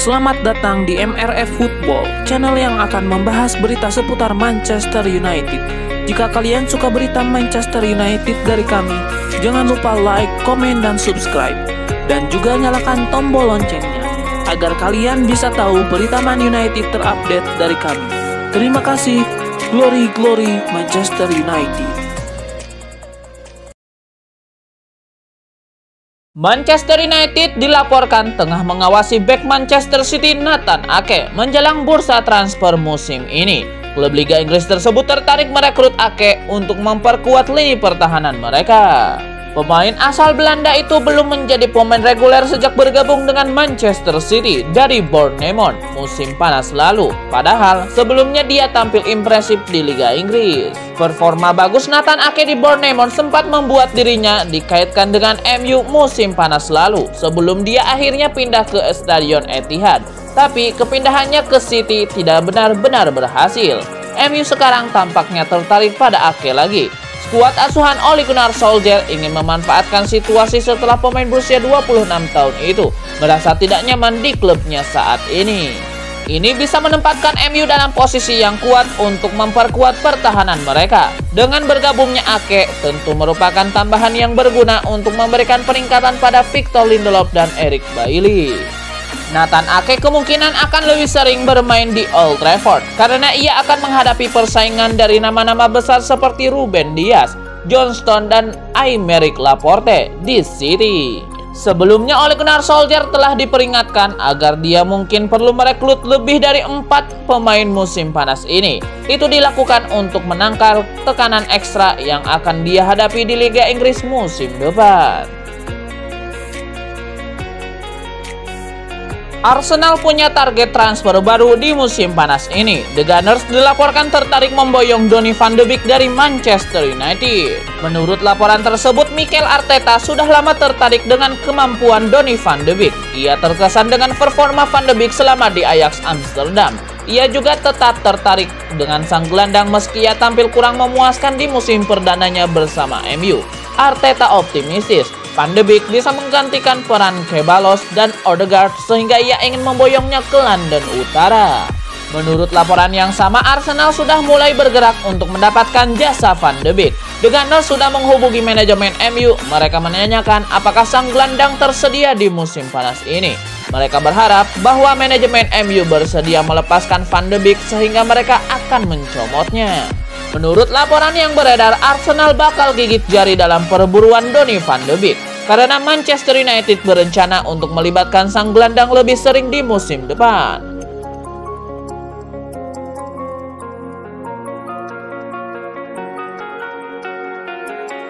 Selamat datang di MRF Football, channel yang akan membahas berita seputar Manchester United. Jika kalian suka berita Manchester United dari kami, jangan lupa like, komen, dan subscribe. Dan juga nyalakan tombol loncengnya, agar kalian bisa tahu berita Man United terupdate dari kami. Terima kasih, Glory Glory Manchester United. Manchester United dilaporkan tengah mengawasi bek Manchester City Nathan Ake menjelang bursa transfer musim ini. Klub Liga Inggris tersebut tertarik merekrut Ake untuk memperkuat lini pertahanan mereka. Pemain asal Belanda itu belum menjadi pemain reguler sejak bergabung dengan Manchester City dari Bournemouth musim panas lalu. Padahal sebelumnya dia tampil impresif di Liga Inggris. Performa bagus Nathan Ake di Bournemouth sempat membuat dirinya dikaitkan dengan MU musim panas lalu sebelum dia akhirnya pindah ke Stadion Etihad. Tapi kepindahannya ke City tidak benar-benar berhasil. MU sekarang tampaknya tertarik pada Ake lagi. Skuad asuhan Ole Gunnar Solskjaer ingin memanfaatkan situasi setelah pemain berusia 26 tahun itu merasa tidak nyaman di klubnya saat ini. Ini bisa menempatkan MU dalam posisi yang kuat untuk memperkuat pertahanan mereka. Dengan bergabungnya Ake tentu merupakan tambahan yang berguna untuk memberikan peningkatan pada Victor Lindelof dan Eric Bailly. Nathan Ake kemungkinan akan lebih sering bermain di Old Trafford karena ia akan menghadapi persaingan dari nama-nama besar seperti Ruben Dias, John Stones, dan Aymeric Laporte di City. Sebelumnya Ole Gunnar Solskjaer telah diperingatkan agar dia mungkin perlu merekrut lebih dari 4 pemain musim panas ini. Itu dilakukan untuk menangkal tekanan ekstra yang akan dia hadapi di Liga Inggris musim depan. Arsenal punya target transfer baru di musim panas ini. The Gunners dilaporkan tertarik memboyong Donny van de Beek dari Manchester United. Menurut laporan tersebut, Mikel Arteta sudah lama tertarik dengan kemampuan Donny van de Beek. Ia terkesan dengan performa van de Beek selama di Ajax Amsterdam. Ia juga tetap tertarik dengan sang gelandang meski ia tampil kurang memuaskan di musim perdananya bersama MU. Arteta optimistis Van de Beek bisa menggantikan peran Ceballos dan Odegaard sehingga ia ingin memboyongnya ke London Utara. Menurut laporan yang sama, Arsenal sudah mulai bergerak untuk mendapatkan jasa Van de Beek. The Gunners sudah menghubungi manajemen MU. Mereka menanyakan apakah sang gelandang tersedia di musim panas ini. Mereka berharap bahwa manajemen MU bersedia melepaskan Van de Beek sehingga mereka akan mencomotnya. Menurut laporan yang beredar, Arsenal bakal gigit jari dalam perburuan Donny van de Beek karena Manchester United berencana untuk melibatkan sang gelandang lebih sering di musim depan.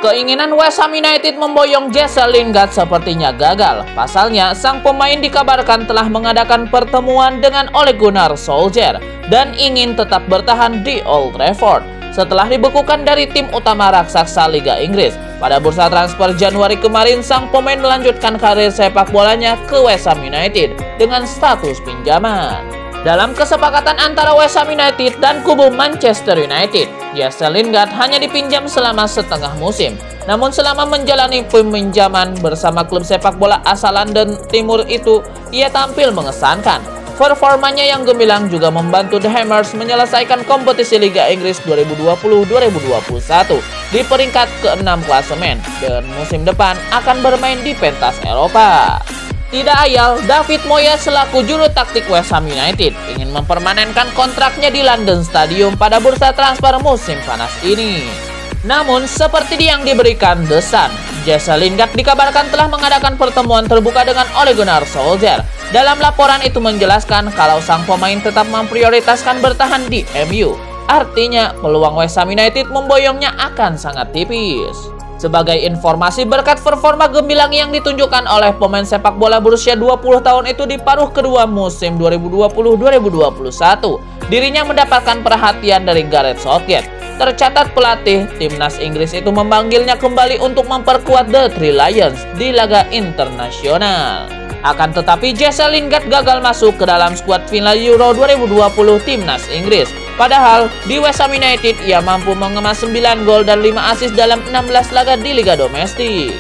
Keinginan West Ham United memboyong Jesse Lingard sepertinya gagal. Pasalnya, sang pemain dikabarkan telah mengadakan pertemuan dengan Ole Gunnar Solskjaer dan ingin tetap bertahan di Old Trafford setelah dibekukan dari tim utama raksasa Liga Inggris. Pada bursa transfer Januari kemarin, sang pemain melanjutkan karir sepak bolanya ke West Ham United dengan status pinjaman. Dalam kesepakatan antara West Ham United dan kubu Manchester United, Jesse Lingard hanya dipinjam selama setengah musim. Namun selama menjalani peminjaman bersama klub sepak bola asal London Timur itu, ia tampil mengesankan. Performanya yang gemilang juga membantu The Hammers menyelesaikan kompetisi Liga Inggris 2020-2021 di peringkat ke-6 klasemen dan musim depan akan bermain di pentas Eropa. Tidak ayal, David Moyes selaku juru taktik West Ham United ingin mempermanenkan kontraknya di London Stadium pada bursa transfer musim panas ini. Namun, seperti yang diberikan The Sun, Jesse Lingard dikabarkan telah mengadakan pertemuan terbuka dengan Ole Gunnar Solskjaer. Dalam laporan itu menjelaskan kalau sang pemain tetap memprioritaskan bertahan di MU. Artinya, peluang West Ham United memboyongnya akan sangat tipis. Sebagai informasi, berkat performa gemilang yang ditunjukkan oleh pemain sepak bola berusia 20 tahun itu di paruh kedua musim 2020-2021, dirinya mendapatkan perhatian dari Gareth Southgate. Tercatat pelatih timnas Inggris itu memanggilnya kembali untuk memperkuat The Three Lions di laga internasional. Akan tetapi Jesse Lingard gagal masuk ke dalam skuad final Euro 2020 timnas Inggris. Padahal di West Ham United ia mampu mengemas 9 gol dan 5 assist dalam 16 laga di liga domestik.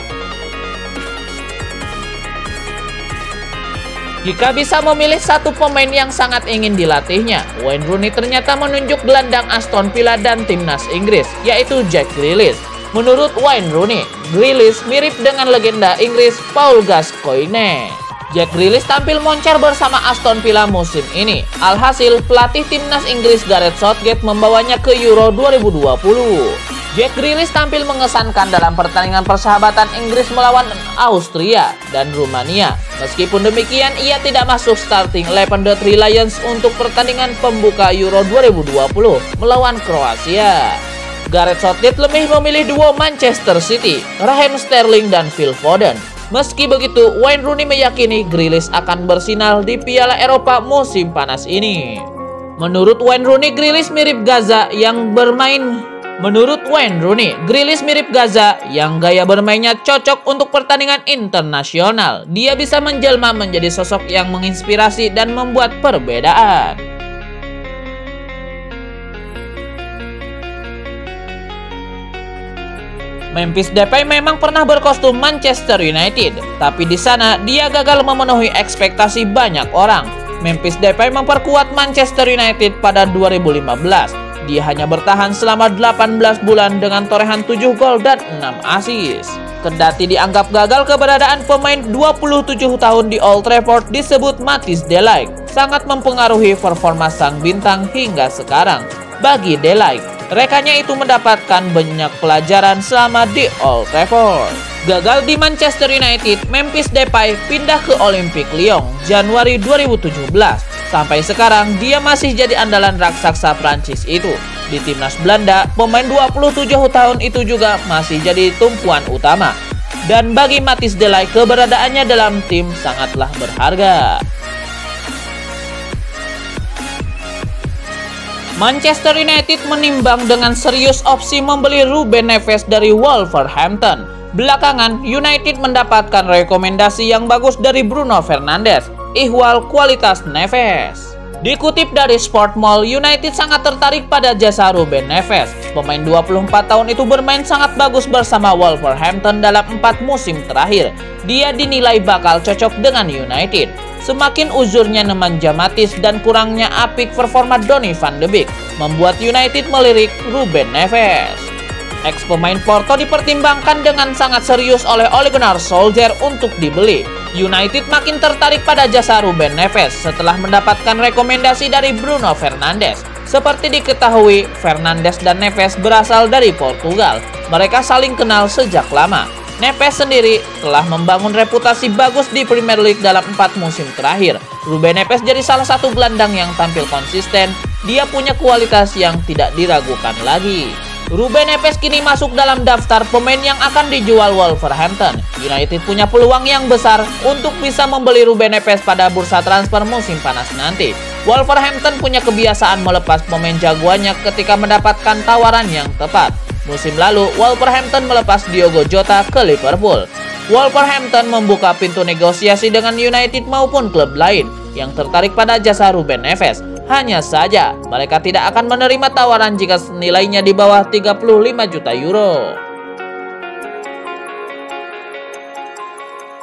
Jika bisa memilih satu pemain yang sangat ingin dilatihnya, Wayne Rooney ternyata menunjuk gelandang Aston Villa dan timnas Inggris, yaitu Jack Grealish. Menurut Wayne Rooney, Grealish mirip dengan legenda Inggris Paul Gascoigne. Jack Grealish tampil moncer bersama Aston Villa musim ini. Alhasil, pelatih timnas Inggris Gareth Southgate membawanya ke Euro 2020. Jack Grealish tampil mengesankan dalam pertandingan persahabatan Inggris melawan Austria dan Rumania. Meskipun demikian, ia tidak masuk starting 11 The Three Lions untuk pertandingan pembuka Euro 2020 melawan Kroasia. Gareth Southgate lebih memilih duo Manchester City, Raheem Sterling dan Phil Foden. Meski begitu, Wayne Rooney meyakini Grealish akan bersinar di Piala Eropa musim panas ini. Menurut Wayne Rooney, Grealish mirip Gaza yang gaya bermainnya cocok untuk pertandingan internasional. Dia bisa menjelma menjadi sosok yang menginspirasi dan membuat perbedaan. Memphis Depay memang pernah berkostum Manchester United, tapi di sana dia gagal memenuhi ekspektasi banyak orang. Memphis Depay memperkuat Manchester United pada 2015. Dia hanya bertahan selama 18 bulan dengan torehan 7 gol dan 6 assist. Kendati dianggap gagal, keberadaan pemain 27 tahun di Old Trafford disebut Matthijs de Ligt sangat mempengaruhi performa sang bintang hingga sekarang. Bagi de Ligt, rekannya itu mendapatkan banyak pelajaran selama di Old Trafford. Gagal di Manchester United, Memphis Depay pindah ke Olympique Lyon Januari 2017. Sampai sekarang, dia masih jadi andalan raksasa Prancis itu. Di timnas Belanda, pemain 27 tahun itu juga masih jadi tumpuan utama. Dan bagi Matthijs de Ligt, keberadaannya dalam tim sangatlah berharga. Manchester United menimbang dengan serius opsi membeli Ruben Neves dari Wolverhampton. Belakangan, United mendapatkan rekomendasi yang bagus dari Bruno Fernandes, ihwal kualitas Neves. Dikutip dari Sportmall, United sangat tertarik pada jasa Ruben Neves. Pemain 24 tahun itu bermain sangat bagus bersama Wolverhampton dalam 4 musim terakhir. Dia dinilai bakal cocok dengan United. Semakin uzurnya Nemanja Matic dan kurangnya apik performa Donny van de Beek membuat United melirik Ruben Neves. Ex-pemain Porto dipertimbangkan dengan sangat serius oleh Ole Gunnar Solskjaer untuk dibeli. United makin tertarik pada jasa Ruben Neves setelah mendapatkan rekomendasi dari Bruno Fernandes. Seperti diketahui, Fernandes dan Neves berasal dari Portugal. Mereka saling kenal sejak lama. Neves sendiri telah membangun reputasi bagus di Premier League dalam 4 musim terakhir. Ruben Neves jadi salah satu gelandang yang tampil konsisten. Dia punya kualitas yang tidak diragukan lagi. Ruben Neves kini masuk dalam daftar pemain yang akan dijual Wolverhampton. United punya peluang yang besar untuk bisa membeli Ruben Neves pada bursa transfer musim panas nanti. Wolverhampton punya kebiasaan melepas pemain jagoannya ketika mendapatkan tawaran yang tepat. Musim lalu, Wolverhampton melepas Diogo Jota ke Liverpool. Wolverhampton membuka pintu negosiasi dengan United maupun klub lain yang tertarik pada jasa Ruben Neves. Hanya saja, mereka tidak akan menerima tawaran jika nilainya di bawah 35 juta euro.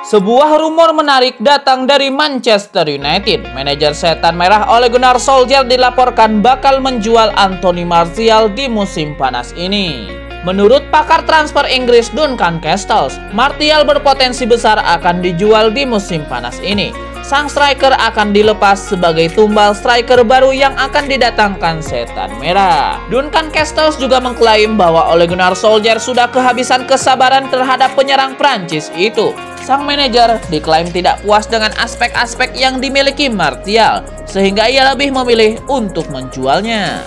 Sebuah rumor menarik datang dari Manchester United. Manajer setan merah Ole Gunnar Solskjaer dilaporkan bakal menjual Anthony Martial di musim panas ini. Menurut pakar transfer Inggris Duncan Castells, Martial berpotensi besar akan dijual di musim panas ini. Sang striker akan dilepas sebagai tumbal striker baru yang akan didatangkan setan merah. Duncan Castells juga mengklaim bahwa Ole Gunnar Solskjaer sudah kehabisan kesabaran terhadap penyerang Prancis itu. Sang manajer diklaim tidak puas dengan aspek-aspek yang dimiliki Martial, sehingga ia lebih memilih untuk menjualnya.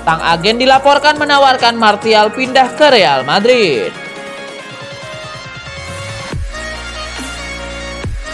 Sang agen dilaporkan menawarkan Martial pindah ke Real Madrid.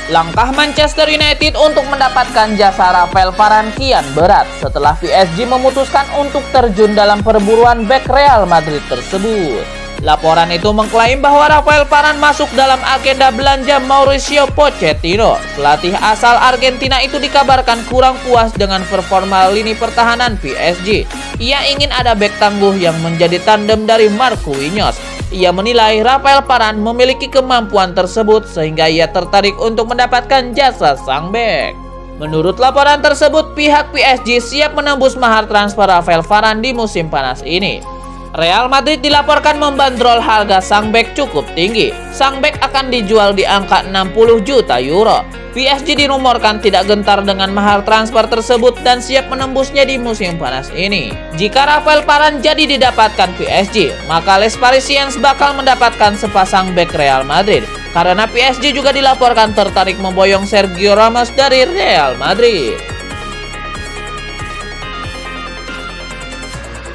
Langkah Manchester United untuk mendapatkan jasa Rafael Varane kian berat setelah PSG memutuskan untuk terjun dalam perburuan bek Real Madrid tersebut. Laporan itu mengklaim bahwa Rafael Varane masuk dalam agenda belanja Mauricio Pochettino. Pelatih asal Argentina itu dikabarkan kurang puas dengan performa lini pertahanan PSG. Ia ingin ada bek tangguh yang menjadi tandem dari Marquinhos. Ia menilai Rafael Varane memiliki kemampuan tersebut sehingga ia tertarik untuk mendapatkan jasa sang bek. Menurut laporan tersebut, pihak PSG siap menembus mahar transfer Rafael Varane di musim panas ini. Real Madrid dilaporkan membandrol harga sang bek cukup tinggi. Sang bek akan dijual di angka 60 juta euro. PSG dirumorkan tidak gentar dengan mahar transfer tersebut dan siap menembusnya di musim panas ini. Jika Rafael Varane jadi didapatkan PSG, maka Les Parisiens bakal mendapatkan sepasang bek Real Madrid. Karena PSG juga dilaporkan tertarik memboyong Sergio Ramos dari Real Madrid.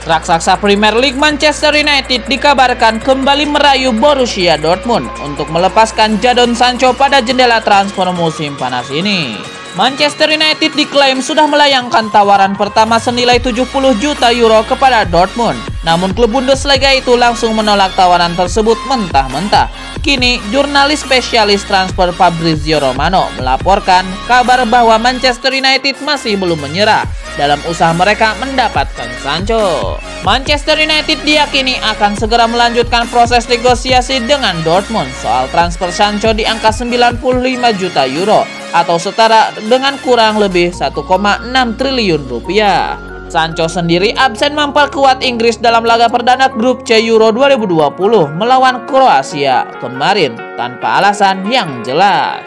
Raksasa Premier League Manchester United dikabarkan kembali merayu Borussia Dortmund untuk melepaskan Jadon Sancho pada jendela transfer musim panas ini. Manchester United diklaim sudah melayangkan tawaran pertama senilai 70 juta euro kepada Dortmund. Namun klub Bundesliga itu langsung menolak tawaran tersebut mentah-mentah. Kini, jurnalis spesialis transfer Fabrizio Romano melaporkan kabar bahwa Manchester United masih belum menyerah dalam usaha mereka mendapatkan Sancho. Manchester United diyakini akan segera melanjutkan proses negosiasi dengan Dortmund soal transfer Sancho di angka 95 juta euro atau setara dengan kurang lebih 1,6 triliun rupiah. Sancho sendiri absen memperkuat Inggris dalam laga perdana grup C Euro 2020 melawan Kroasia kemarin tanpa alasan yang jelas.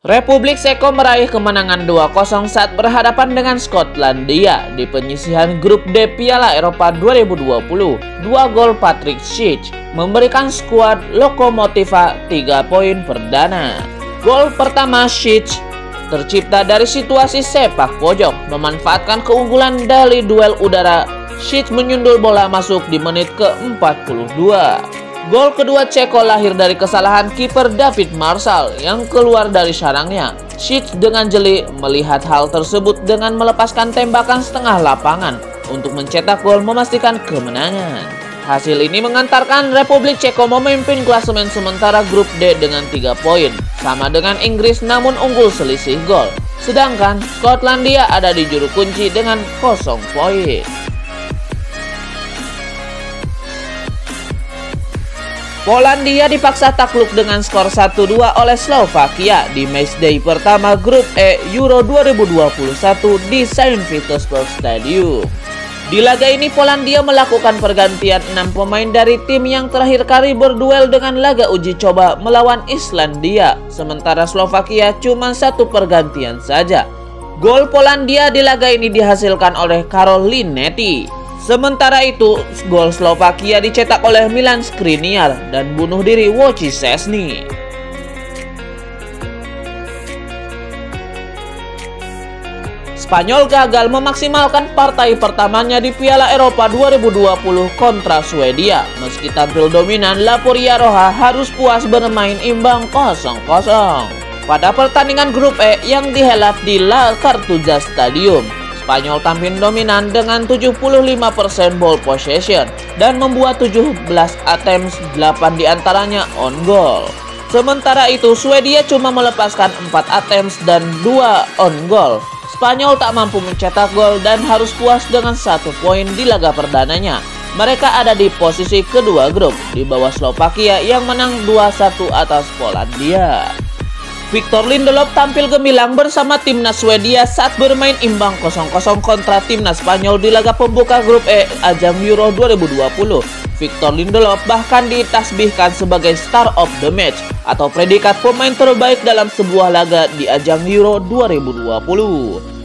Republik Ceko meraih kemenangan 2-0 saat berhadapan dengan Skotlandia di penyisihan grup D Piala Eropa 2020. 2 gol Patrick Schick memberikan skuad Lokomotiva 3 poin perdana. Gol pertama Schick tercipta dari situasi sepak pojok, memanfaatkan keunggulan dari duel udara. Schick menyundul bola masuk di menit ke-42. Gol kedua Ceko lahir dari kesalahan kiper David Marshall yang keluar dari sarangnya. Schick dengan jeli melihat hal tersebut dengan melepaskan tembakan setengah lapangan untuk mencetak gol memastikan kemenangan. Hasil ini mengantarkan Republik Ceko memimpin klasemen sementara grup D dengan 3 poin, sama dengan Inggris namun unggul selisih gol. Sedangkan Skotlandia ada di juru kunci dengan 0 poin. Polandia dipaksa takluk dengan skor 1-2 oleh Slovakia di matchday pertama grup E Euro 2021 di Saint Petersburg Stadium. Di laga ini Polandia melakukan pergantian 6 pemain dari tim yang terakhir kali berduel dengan laga uji coba melawan Islandia, sementara Slovakia cuma 1 pergantian saja. Gol Polandia di laga ini dihasilkan oleh Karol Linetti. Sementara itu, gol Slovakia dicetak oleh Milan Skriniar dan bunuh diri Wojciech Szczesny. Spanyol gagal memaksimalkan partai pertamanya di Piala Eropa 2020 kontra Swedia. Meski tampil dominan, La Roja harus puas bermain imbang 0-0. Pada pertandingan grup E yang dihelat di La Cartuja Stadium, Spanyol tampil dominan dengan 75% ball possession dan membuat 17 attempts, 8 diantaranya on goal. Sementara itu, Swedia cuma melepaskan 4 attempts dan 2 on goal. Spanyol tak mampu mencetak gol dan harus puas dengan 1 poin di laga perdananya. Mereka ada di posisi kedua grup, di bawah Slovakia yang menang 2-1 atas Polandia. Victor Lindelof tampil gemilang bersama timnas Swedia saat bermain imbang 0-0 kontra timnas Spanyol di laga pembuka grup E ajang Euro 2020. Victor Lindelof bahkan ditasbihkan sebagai Star of the Match atau predikat pemain terbaik dalam sebuah laga di ajang Euro 2020.